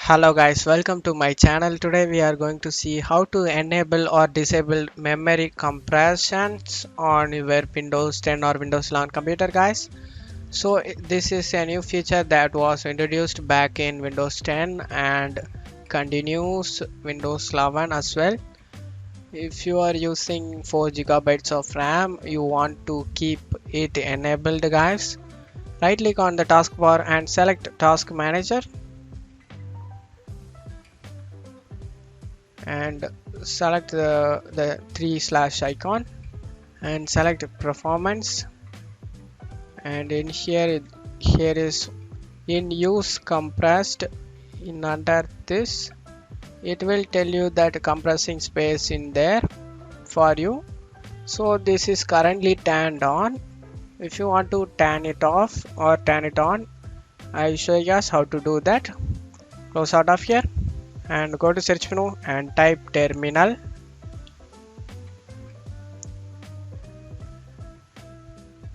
Hello guys, welcome to my channel. Today we are going to see how to enable or disable memory compressions on your Windows 10 or Windows 11 computer guys. So this is a new feature that was introduced back in Windows 10 and continues Windows 11 as well. If you are using 4 gigabytes of RAM, you want to keep it enabled guys. Right click on the taskbar and select Task Manager and select the 3 slash icon and select performance, and in here is in use compressed. In under this it will tell you that compressing space in there for you. So this is currently turned on. If you want to turn it off or turn it on, I show you guys how to do that. Close out of here and go to search menu and type terminal.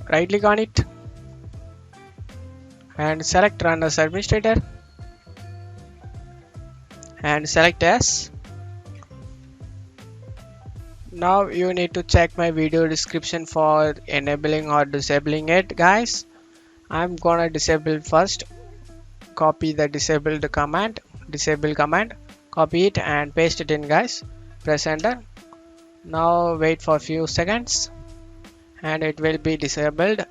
Right click on it and select run as administrator and select as. Now you need to check my video description for enabling or disabling it guys. I'm gonna disable first. Copy the disable command, copy it and paste it in guys. Press enter. Now wait for a few seconds and it will be disabled.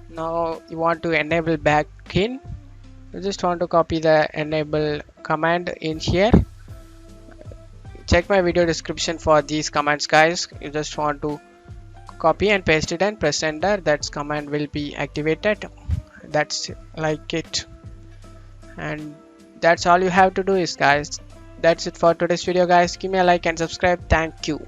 Now you want to enable back in. You just want to copy the enable command in here. Check my video description for these commands guys. You just want to copy and paste it and press enter. That command will be activated. That's like it, and that's all you have to do is guys. That's it for today's video guys. Give me a like and subscribe. Thank you.